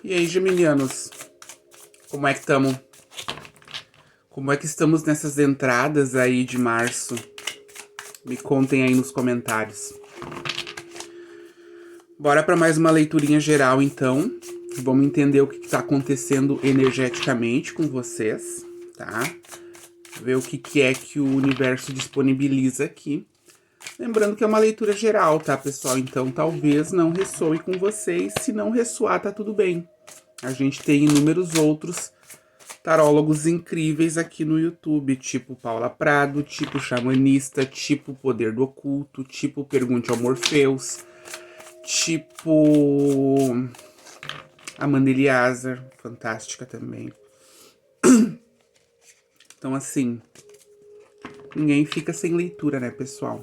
E aí, geminianos, como é que estamos? Como é que estamos nessas entradas aí de março? Me contem aí nos comentários. Bora para mais uma leiturinha geral, então. Vamos entender o que está acontecendo energeticamente com vocês, tá? Ver o que é que o universo disponibiliza aqui. Lembrando que é uma leitura geral, tá, pessoal? Então, talvez não ressoe com vocês. Se não ressoar, tá tudo bem. A gente tem inúmeros outros tarólogos incríveis aqui no YouTube, tipo Paula Prado, tipo Xamanista, tipo Poder do Oculto, tipo Pergunte ao Morpheus, tipo Amanda Eliazar, fantástica também. Então, assim, ninguém fica sem leitura, né, pessoal?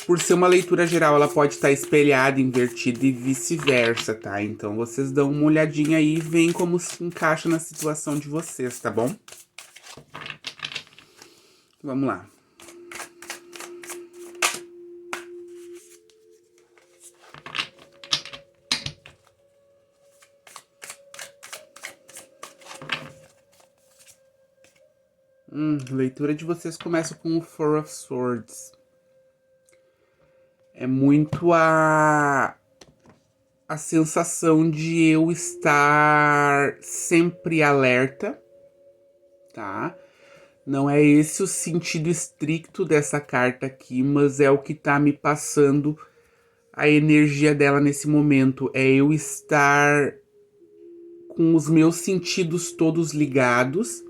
Por ser uma leitura geral, ela pode estar espelhada, invertida e vice-versa, tá? Então vocês dão uma olhadinha aí e veem como se encaixa na situação de vocês, tá bom? Vamos lá. Leitura de vocês começa com o Four of Swords. É muito a sensação de eu estar sempre alerta, tá? Não é esse o sentido estricto dessa carta aqui, mas é o que tá me passando a energia dela nesse momento. É eu estar com os meus sentidos todos ligados,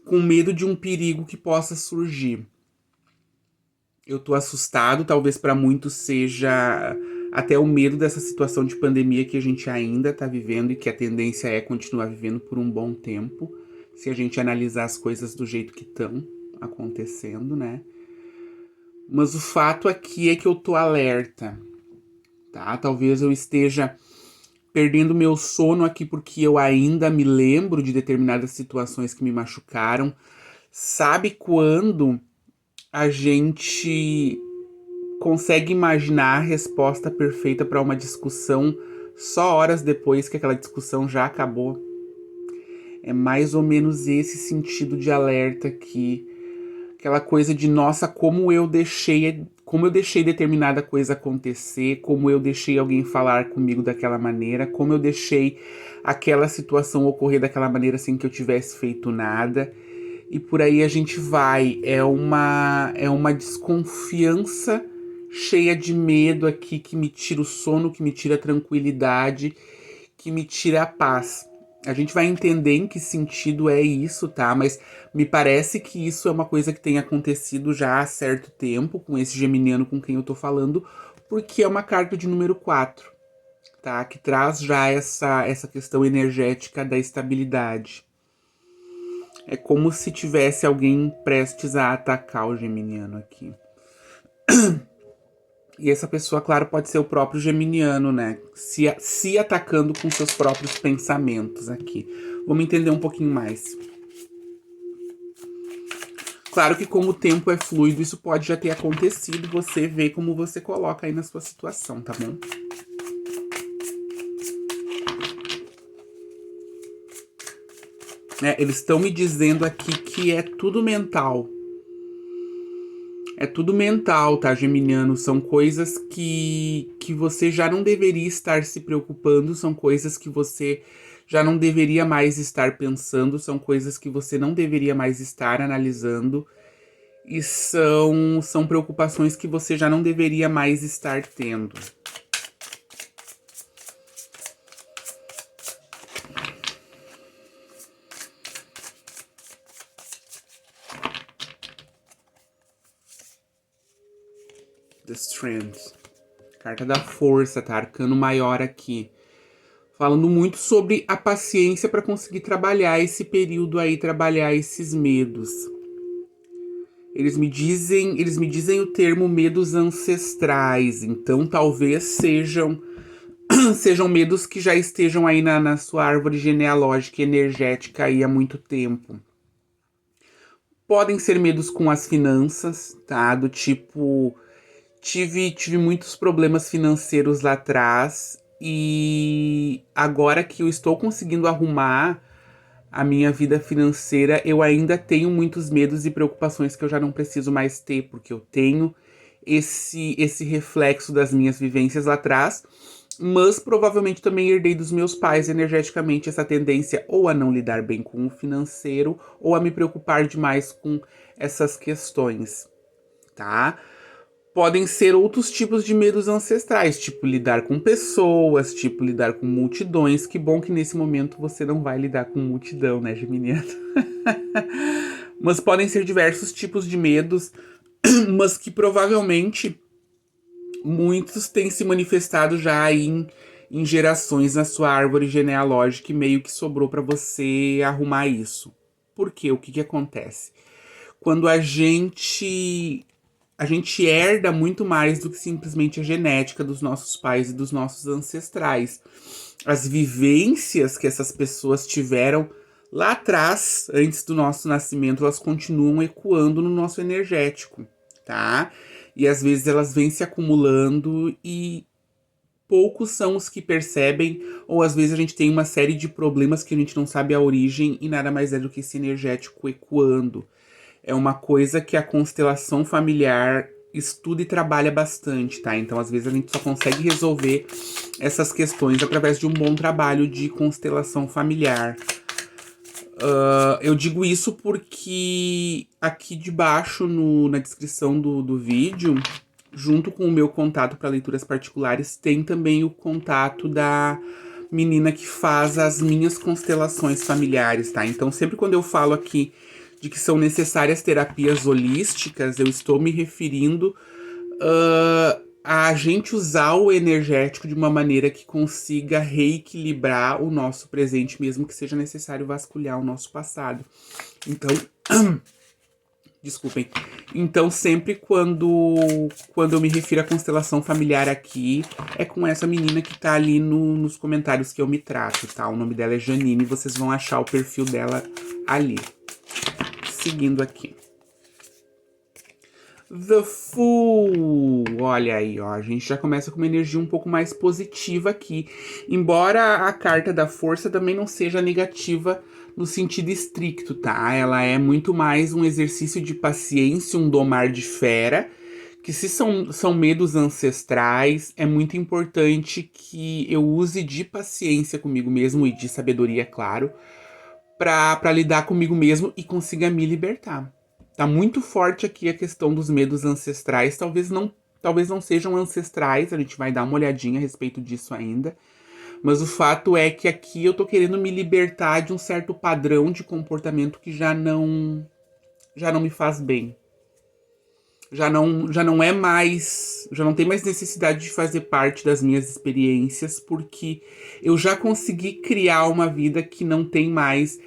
com medo de um perigo que possa surgir. Eu tô assustado, talvez para muitos seja até o medo dessa situação de pandemia que a gente ainda tá vivendo e que a tendência é continuar vivendo por um bom tempo, se a gente analisar as coisas do jeito que estão acontecendo, né? Mas o fato aqui é que eu tô alerta, tá? Talvez eu esteja perdendo meu sono aqui porque eu ainda me lembro de determinadas situações que me machucaram. Sabe quando a gente consegue imaginar a resposta perfeita para uma discussão só horas depois que aquela discussão já acabou? É mais ou menos esse sentido de alerta aqui. Aquela coisa de, nossa, como eu deixei determinada coisa acontecer, como eu deixei alguém falar comigo daquela maneira, como eu deixei aquela situação ocorrer daquela maneira sem que eu tivesse feito nada. E por aí a gente vai. É uma desconfiança cheia de medo aqui que me tira o sono, que me tira a tranquilidade, que me tira a paz. A gente vai entender em que sentido é isso, tá? Mas me parece que isso é uma coisa que tem acontecido já há certo tempo com esse geminiano com quem eu tô falando, porque é uma carta de número 4, tá? Que traz já essa questão energética da estabilidade. É como se tivesse alguém prestes a atacar o geminiano aqui. E essa pessoa, claro, pode ser o próprio geminiano, né? Se atacando com seus próprios pensamentos aqui. Vamos entender um pouquinho mais. Claro que como o tempo é fluido, isso pode já ter acontecido. Você vê como você coloca aí na sua situação, tá bom? Eles estão me dizendo aqui que é tudo mental. É tudo mental, tá, geminiano? São coisas que você já não deveria estar se preocupando, são coisas que você já não deveria mais estar pensando, são coisas que você não deveria mais estar analisando e são preocupações que você já não deveria mais estar tendo. The Strength. Carta da força, tá? Arcano maior aqui. Falando muito sobre a paciência para conseguir trabalhar esse período aí, trabalhar esses medos. Eles me dizem o termo medos ancestrais, então talvez sejam sejam medos que já estejam aí na sua árvore genealógica e energética aí há muito tempo. Podem ser medos com as finanças, tá? Do tipo, tive muitos problemas financeiros lá atrás E agora que eu estou conseguindo arrumar a minha vida financeira, eu ainda tenho muitos medos e preocupações que eu já não preciso mais ter, porque eu tenho esse reflexo das minhas vivências lá atrás, mas provavelmente também herdei dos meus pais energeticamente essa tendência ou a não lidar bem com o financeiro ou a me preocupar demais com essas questões, tá? Podem ser outros tipos de medos ancestrais, tipo lidar com pessoas, tipo lidar com multidões. Que bom que nesse momento você não vai lidar com multidão, né, Geminiano? Mas podem ser diversos tipos de medos, mas que provavelmente muitos têm se manifestado já em gerações na sua árvore genealógica e meio que sobrou para você arrumar isso. Por quê? O que que acontece? Quando a gente herda muito mais do que simplesmente a genética dos nossos pais e dos nossos ancestrais. As vivências que essas pessoas tiveram lá atrás, antes do nosso nascimento, elas continuam ecoando no nosso energético, tá? E às vezes elas vêm se acumulando e poucos são os que percebem, ou às vezes a gente tem uma série de problemas que a gente não sabe a origem e nada mais é do que esse energético ecoando. É uma coisa que a constelação familiar estuda e trabalha bastante, tá? Então, às vezes, a gente só consegue resolver essas questões através de um bom trabalho de constelação familiar. Eu digo isso porque aqui debaixo, na descrição do vídeo, junto com o meu contato para leituras particulares, tem também o contato da menina que faz as minhas constelações familiares, tá? Então, sempre quando eu falo aqui de que são necessárias terapias holísticas, eu estou me referindo a gente usar o energético de uma maneira que consiga reequilibrar o nosso presente, mesmo que seja necessário vasculhar o nosso passado. Então, desculpem. Então, sempre quando eu me refiro à constelação familiar aqui, é com essa menina que tá ali nos comentários que eu me trato, tá? O nome dela é Janine, vocês vão achar o perfil dela ali. Seguindo aqui. The Fool. Olha aí, ó. A gente já começa com uma energia um pouco mais positiva aqui. Embora a carta da força também não seja negativa no sentido estricto, tá? Ela é muito mais um exercício de paciência, um domar de fera. Que se são medos ancestrais, é muito importante que eu use de paciência comigo mesmo e de sabedoria, claro, pra lidar comigo mesmo e consiga me libertar. Tá muito forte aqui a questão dos medos ancestrais. Talvez não sejam ancestrais, a gente vai dar uma olhadinha a respeito disso ainda. Mas o fato é que aqui eu tô querendo me libertar de um certo padrão de comportamento que já não me faz bem. Já não é mais, já não tem mais necessidade de fazer parte das minhas experiências, porque eu já consegui criar uma vida que não tem mais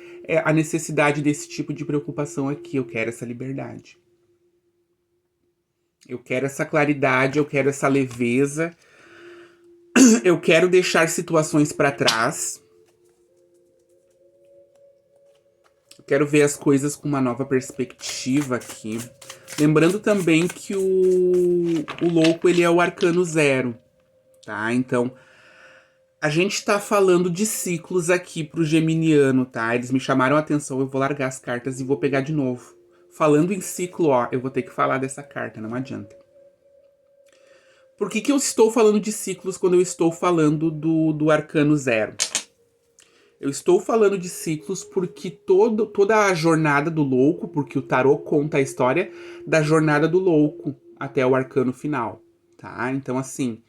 a necessidade desse tipo de preocupação aqui. Eu quero essa liberdade. Eu quero essa claridade, eu quero essa leveza. Eu quero deixar situações para trás. Eu quero ver as coisas com uma nova perspectiva aqui. Lembrando também que o louco, ele é o arcano 0, tá? Então, a gente tá falando de ciclos aqui pro geminiano, tá? Eles me chamaram a atenção, eu vou largar as cartas e vou pegar de novo. Falando em ciclo, ó, eu vou ter que falar dessa carta, não adianta. Por que eu estou falando de ciclos quando eu estou falando do arcano 0? Eu estou falando de ciclos porque toda a jornada do louco, porque o tarô conta a história da jornada do louco até o arcano final, tá? Então, assim,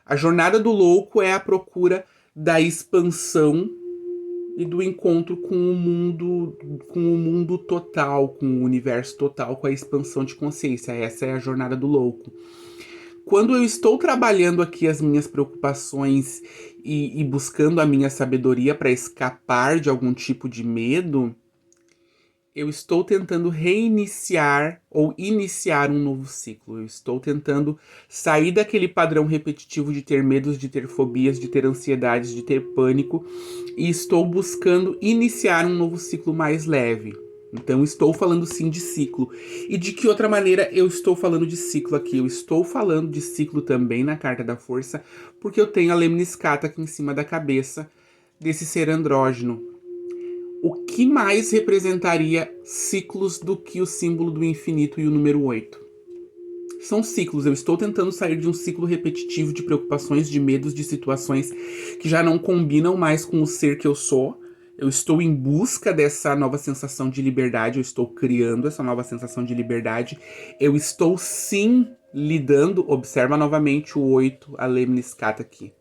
a jornada do louco é a procura da expansão e do encontro com o mundo total, com o universo total, com a expansão de consciência. Essa é a jornada do louco. Quando eu estou trabalhando aqui as minhas preocupações e buscando a minha sabedoria para escapar de algum tipo de medo, eu estou tentando reiniciar ou iniciar um novo ciclo. Eu estou tentando sair daquele padrão repetitivo de ter medos, de ter fobias, de ter ansiedades, de ter pânico, e estou buscando iniciar um novo ciclo mais leve. Então, estou falando sim de ciclo. E de que outra maneira eu estou falando de ciclo aqui? Eu estou falando de ciclo também na carta da força, porque eu tenho a Lemniscata aqui em cima da cabeça desse ser andrógeno. O que mais representaria ciclos do que o símbolo do infinito e o número 8? São ciclos. Eu estou tentando sair de um ciclo repetitivo de preocupações, de medos, de situações que já não combinam mais com o ser que eu sou. Eu estou em busca dessa nova sensação de liberdade, eu estou criando essa nova sensação de liberdade. Eu estou sim lidando, observa novamente o 8, a Lemniscata aqui.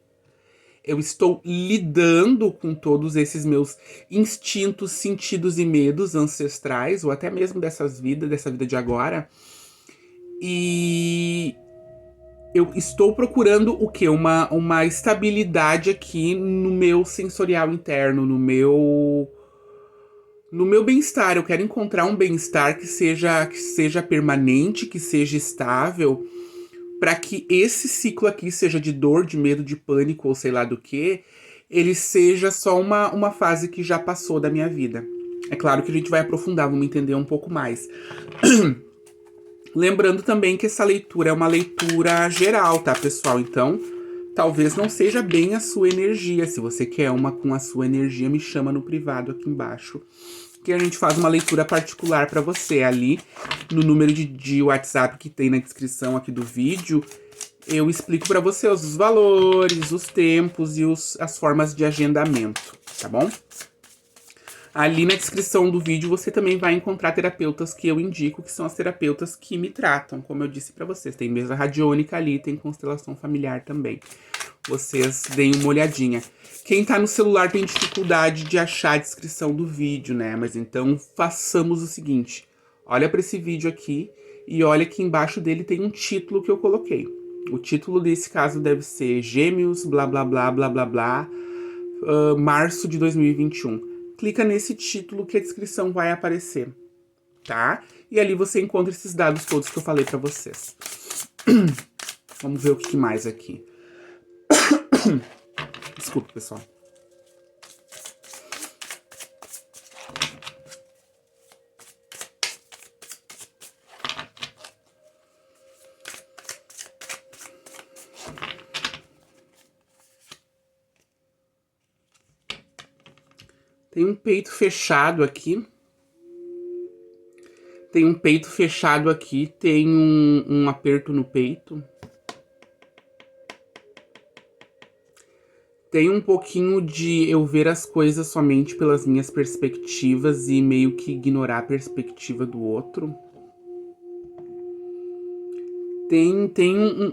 Eu estou lidando com todos esses meus instintos, sentidos e medos ancestrais, ou até mesmo dessa vida de agora. E eu estou procurando o quê? Uma estabilidade aqui no meu sensorial interno, no meu bem-estar. Eu quero encontrar um bem-estar que seja permanente, que seja estável, para que esse ciclo aqui, seja de dor, de medo, de pânico ou sei lá do que, ele seja só uma fase que já passou da minha vida. É claro que a gente vai aprofundar, vamos entender um pouco mais. Lembrando também que essa leitura é uma leitura geral, tá, pessoal? Então, talvez não seja bem a sua energia. Se você quer uma com a sua energia, me chama no privado aqui embaixo, que a gente faz uma leitura particular para você. Ali, no número de WhatsApp que tem na descrição aqui do vídeo, eu explico para você os valores, os tempos e as formas de agendamento, tá bom? Ali na descrição do vídeo você também vai encontrar terapeutas que eu indico, que são as terapeutas que me tratam, como eu disse pra vocês. Tem mesa radiônica ali, tem constelação familiar também. Vocês deem uma olhadinha. Quem tá no celular tem dificuldade de achar a descrição do vídeo, né? Mas então façamos o seguinte. Olha pra esse vídeo aqui e olha que embaixo dele tem um título que eu coloquei. O título desse caso deve ser Gêmeos, blá blá blá blá blá blá, março de 2021. Clica nesse título que a descrição vai aparecer, tá? E ali você encontra esses dados todos que eu falei pra vocês. Vamos ver o que mais aqui. Desculpa, pessoal. Tem um peito fechado aqui. Tem um peito fechado aqui. Tem um aperto no peito. Tem um pouquinho de eu ver as coisas somente pelas minhas perspectivas e meio que ignorar a perspectiva do outro. Tem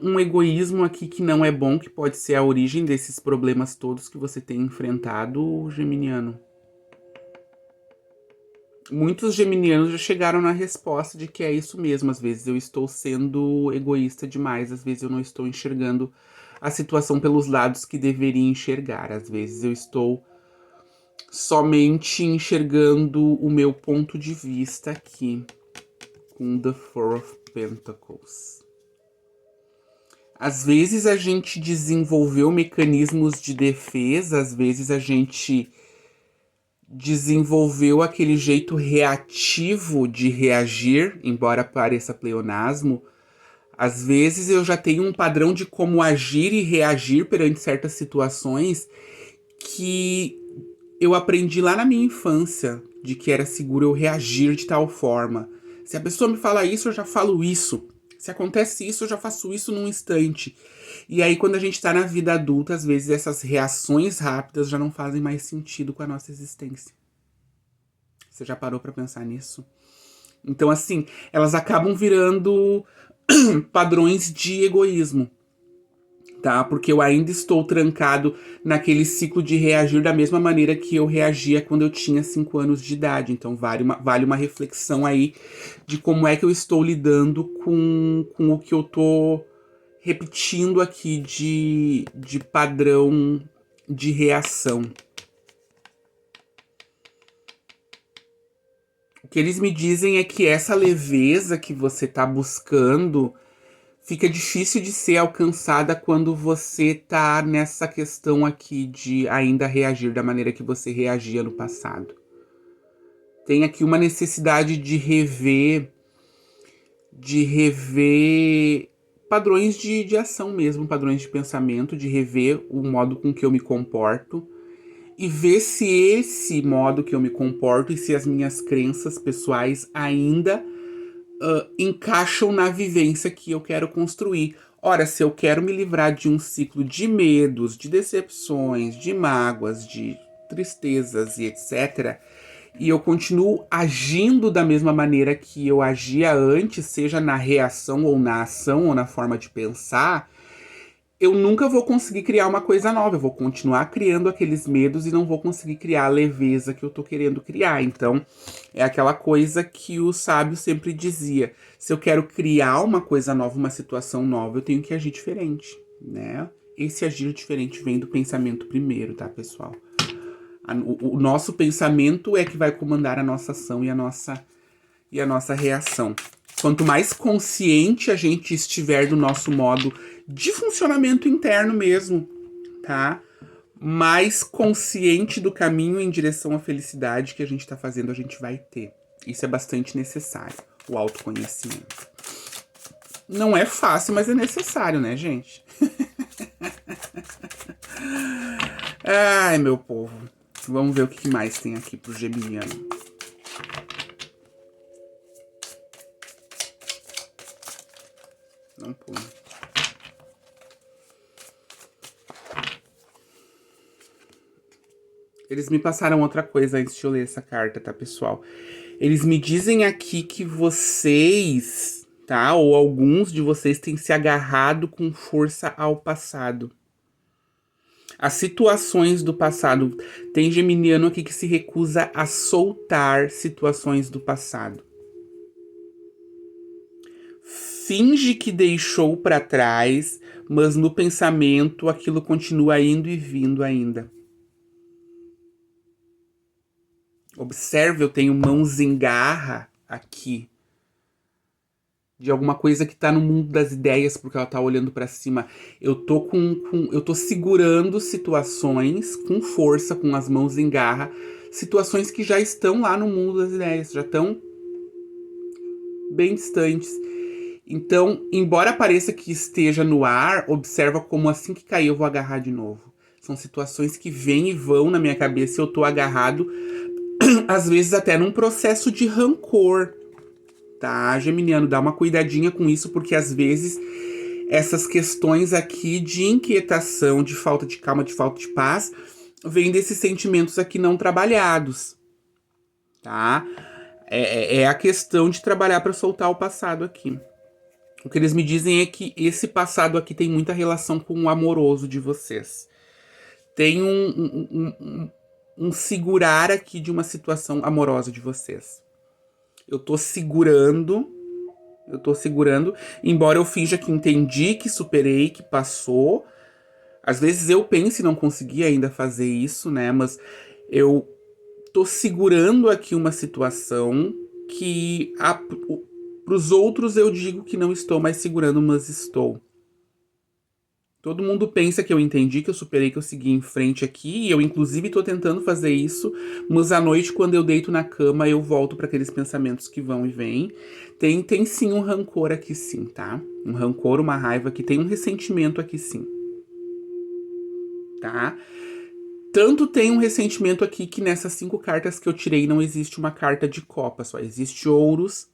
um egoísmo aqui que não é bom, que pode ser a origem desses problemas todos que você tem enfrentado, geminiano. Muitos geminianos já chegaram na resposta de que é isso mesmo. Às vezes eu estou sendo egoísta demais, às vezes eu não estou enxergando a situação pelos lados que deveria enxergar. Às vezes eu estou somente enxergando o meu ponto de vista aqui, com The Four of Pentacles. Às vezes a gente desenvolveu mecanismos de defesa, às vezes a gente desenvolveu aquele jeito reativo de reagir, embora pareça pleonasmo. Às vezes eu já tenho um padrão de como agir e reagir perante certas situações que eu aprendi lá na minha infância, de que era seguro eu reagir de tal forma. Se a pessoa me fala isso, eu já falo isso. Se acontece isso, eu já faço isso num instante. E aí, quando a gente tá na vida adulta, às vezes essas reações rápidas já não fazem mais sentido com a nossa existência. Você já parou pra pensar nisso? Então, assim, elas acabam virando padrões de egoísmo, tá? Porque eu ainda estou trancado naquele ciclo de reagir da mesma maneira que eu reagia quando eu tinha 5 anos de idade. Então vale uma reflexão aí de como é que eu estou lidando com o que eu tô repetindo aqui de padrão de reação. O que eles me dizem é que essa leveza que você tá buscando fica difícil de ser alcançada quando você tá nessa questão aqui de ainda reagir da maneira que você reagia no passado. Tem aqui uma necessidade de rever padrões de ação mesmo, padrões de pensamento, de rever o modo com que eu me comporto e ver se esse modo que eu me comporto e se as minhas crenças pessoais ainda encaixam na vivência que eu quero construir. Ora, se eu quero me livrar de um ciclo de medos, de decepções, de mágoas, de tristezas e etc., e eu continuo agindo da mesma maneira que eu agia antes, seja na reação ou na ação ou na forma de pensar, eu nunca vou conseguir criar uma coisa nova. Eu vou continuar criando aqueles medos e não vou conseguir criar a leveza que eu tô querendo criar. Então, é aquela coisa que o sábio sempre dizia: se eu quero criar uma coisa nova, uma situação nova, eu tenho que agir diferente, né? Esse agir diferente vem do pensamento primeiro, tá, pessoal? O nosso pensamento é que vai comandar a nossa ação e a nossa reação. Quanto mais consciente a gente estiver do nosso modo de funcionamento interno mesmo, tá? Mais consciente do caminho em direção à felicidade que a gente tá fazendo, a gente vai ter. Isso é bastante necessário, o autoconhecimento. Não é fácil, mas é necessário, né, gente? Ai, meu povo. Vamos ver o que mais tem aqui pro geminiano. Não pula. Eles me passaram outra coisa antes de eu ler essa carta, tá, pessoal? Eles me dizem aqui que vocês, tá? Ou alguns de vocês têm se agarrado com força ao passado. As situações do passado. Tem geminiano aqui que se recusa a soltar situações do passado. Finge que deixou para trás, mas no pensamento aquilo continua indo e vindo ainda. Observe, eu tenho mãos em garra aqui. De alguma coisa que tá no mundo das ideias, porque ela tá olhando para cima. Eu tô eu tô segurando situações com força, com as mãos em garra, situações que já estão lá no mundo das ideias, já estão bem distantes. Então, embora pareça que esteja no ar, observa como assim que cair eu vou agarrar de novo. São situações que vêm e vão na minha cabeça e eu tô agarrado, às vezes até num processo de rancor. Tá, geminiano, dá uma cuidadinha com isso, porque às vezes essas questões aqui de inquietação, de falta de calma, de falta de paz, vêm desses sentimentos aqui não trabalhados, tá? É a questão de trabalhar para soltar o passado aqui. O que eles me dizem é que esse passado aqui tem muita relação com o amoroso de vocês. Tem um segurar aqui de uma situação amorosa de vocês. Eu tô segurando, embora eu finja que entendi, que superei, que passou. Às vezes eu penso e não consegui ainda fazer isso, né? Mas eu tô segurando aqui uma situação que pros outros eu digo que não estou mais segurando, mas estou. Todo mundo pensa que eu entendi, que eu superei, que eu segui em frente aqui. E eu, inclusive, tô tentando fazer isso. Mas à noite, quando eu deito na cama, eu volto para aqueles pensamentos que vão e vêm. Tem sim um rancor aqui, sim, tá? Um rancor, uma raiva aqui. Tem um ressentimento aqui, sim. Tá? Tanto tem um ressentimento aqui que nessas 5 cartas que eu tirei não existe uma carta de copa, só existe ouros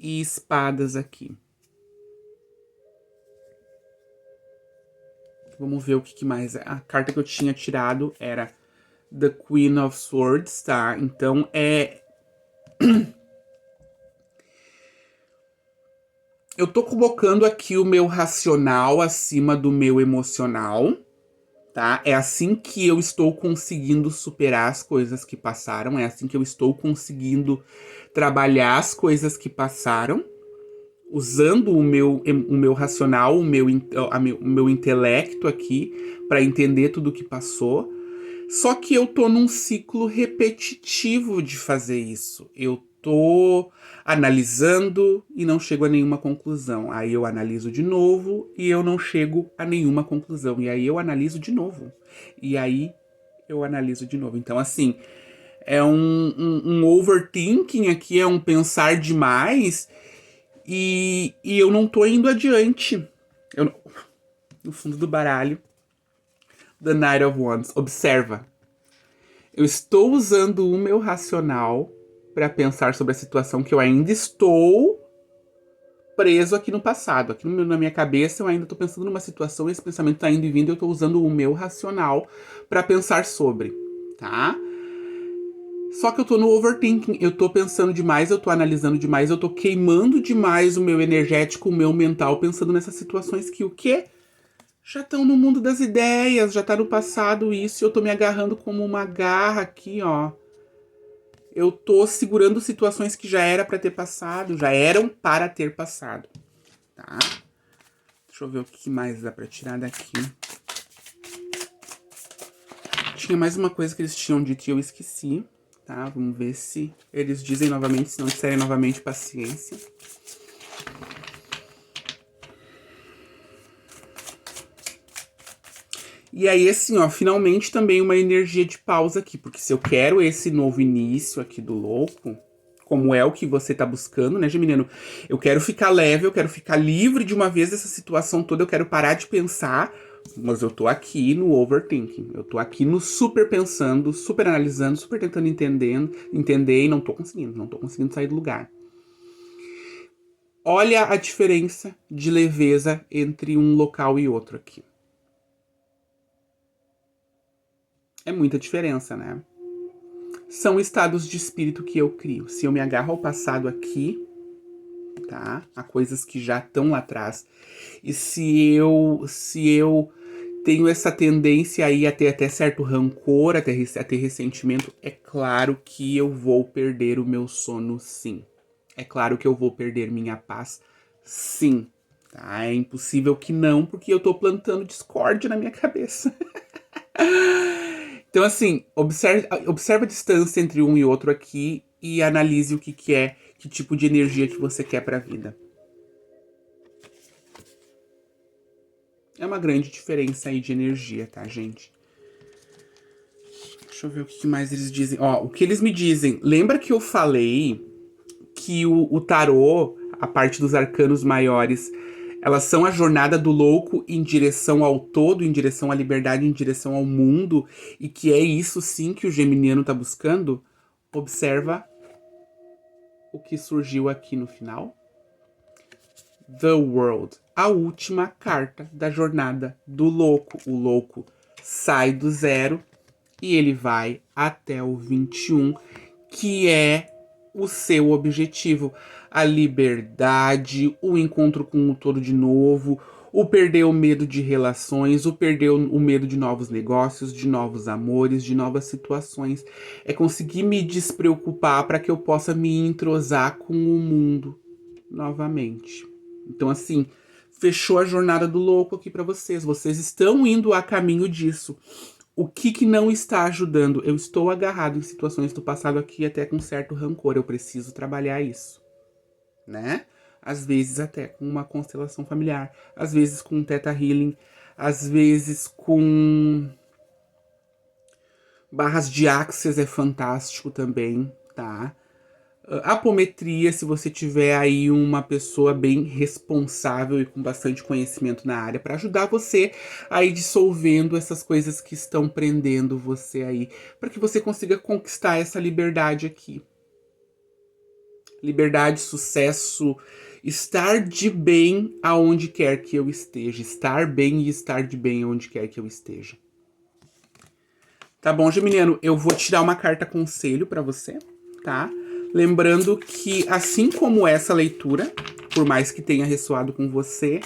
e espadas aqui. Vamos ver o que mais. A carta que eu tinha tirado era The Queen of Swords, tá? Então eu tô colocando aqui o meu racional acima do meu emocional, tá? É assim que eu estou conseguindo superar as coisas que passaram, é assim que eu estou conseguindo trabalhar as coisas que passaram, usando o meu racional, o meu intelecto aqui para entender tudo o que passou. Só que eu tô num ciclo repetitivo de fazer isso. Eu tô analisando e não chego a nenhuma conclusão. Aí eu analiso de novo e eu não chego a nenhuma conclusão. E aí eu analiso de novo. E aí eu analiso de novo. Então, assim, É um overthinking aqui, é um pensar demais e eu não tô indo adiante. No fundo do baralho, The Knight of Wands, observa. Eu estou usando o meu racional para pensar sobre a situação que eu ainda estou preso aqui no passado. Aqui na minha cabeça eu ainda estou pensando numa situação, esse pensamento está indo e vindo, eu estou usando o meu racional para pensar sobre, tá? Só que eu tô no overthinking, eu tô pensando demais, eu tô analisando demais, eu tô queimando demais o meu energético, o meu mental, pensando nessas situações que o quê? Já estão no mundo das ideias, já tá no passado isso, e eu tô me agarrando como uma garra aqui, ó. Eu tô segurando situações que já era para ter passado, já eram para ter passado, tá? Deixa eu ver o que mais dá pra tirar daqui. Tinha mais uma coisa que eles tinham dito e eu esqueci, tá? Vamos ver se eles dizem novamente, se não disserem novamente, paciência. E aí, assim, ó, finalmente também uma energia de pausa aqui, porque se eu quero esse novo início aqui do louco, como é o que você tá buscando, né, Geminiano? Eu quero ficar leve, eu quero ficar livre de uma vez dessa situação toda, eu quero parar de pensar, mas eu tô aqui no overthinking, eu tô aqui no super pensando, super analisando, super tentando entender e não tô conseguindo sair do lugar. Olha a diferença de leveza entre um local e outro aqui. É muita diferença, né? São estados de espírito que eu crio. Se eu me agarro ao passado aqui, tá? A coisas que já estão lá atrás. E se eu tenho essa tendência aí a ter até certo rancor, a ter ressentimento, é claro que eu vou perder o meu sono, sim. É claro que eu vou perder minha paz, sim. Tá? É impossível que não, porque eu tô plantando discórdia na minha cabeça. Então, assim, observa a distância entre um e outro aqui e analise o que é, que tipo de energia que você quer pra vida. É uma grande diferença aí de energia, tá, gente? Deixa eu ver o que mais eles dizem. Ó, o que eles me dizem. Lembra que eu falei que o tarô, a parte dos arcanos maiores, elas são a jornada do louco em direção ao todo, em direção à liberdade, em direção ao mundo, e que é isso sim que o geminiano tá buscando? Observa o que surgiu aqui no final. The World, a última carta da jornada do louco. O louco sai do 0 e ele vai até o 21, que é o seu objetivo. A liberdade, o encontro com o todo de novo, o perder o medo de relações, o perder o medo de novos negócios, de novos amores, de novas situações. É conseguir me despreocupar para que eu possa me entrosar com o mundo novamente. Então, assim, fechou a jornada do louco aqui para vocês. Vocês estão indo a caminho disso. O que não está ajudando? Eu estou agarrado em situações do passado aqui até com certo rancor. Eu preciso trabalhar isso, né? Às vezes até com uma constelação familiar, às vezes com um Theta Healing, às vezes com barras de Axis é fantástico também, tá? Apometria, se você tiver aí uma pessoa bem responsável e com bastante conhecimento na área para ajudar você a ir dissolvendo essas coisas que estão prendendo você aí, para que você consiga conquistar essa liberdade aqui. Liberdade, sucesso, estar de bem aonde quer que eu esteja, estar bem e estar de bem aonde quer que eu esteja. Tá bom, Geminiano? Eu vou tirar uma carta conselho para você, tá? Lembrando que, assim como essa leitura, por mais que tenha ressoado com você,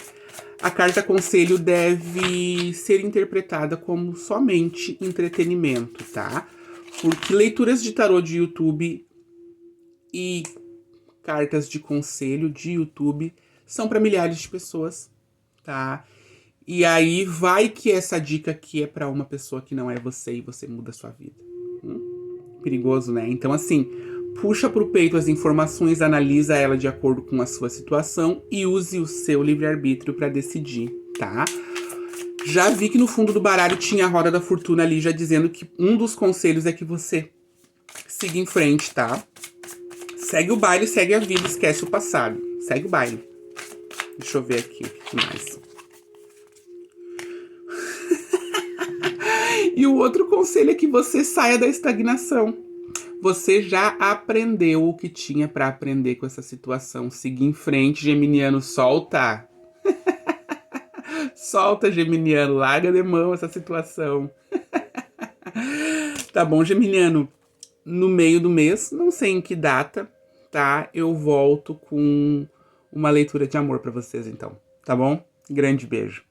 a carta conselho deve ser interpretada como somente entretenimento, tá? Porque leituras de tarô de YouTube e cartas de conselho de YouTube são para milhares de pessoas, tá? E aí vai que essa dica aqui é para uma pessoa que não é você e você muda a sua vida. Perigoso, né? Então, assim, puxa pro peito as informações, analisa ela de acordo com a sua situação e use o seu livre-arbítrio para decidir, tá? Já vi que no fundo do baralho tinha a roda da fortuna ali, já dizendo que um dos conselhos é que você Siga em frente, tá? Segue o baile, segue a vida, esquece o passado. Segue o baile. Deixa eu ver aqui o que mais. E o outro conselho é que você saia da estagnação. Você já aprendeu o que tinha pra aprender com essa situação. Siga em frente, Geminiano, solta. Solta, Geminiano, larga de mão essa situação. Tá bom, Geminiano? No meio do mês, não sei em que data, tá? Eu volto com uma leitura de amor pra vocês, então. Tá bom? Grande beijo.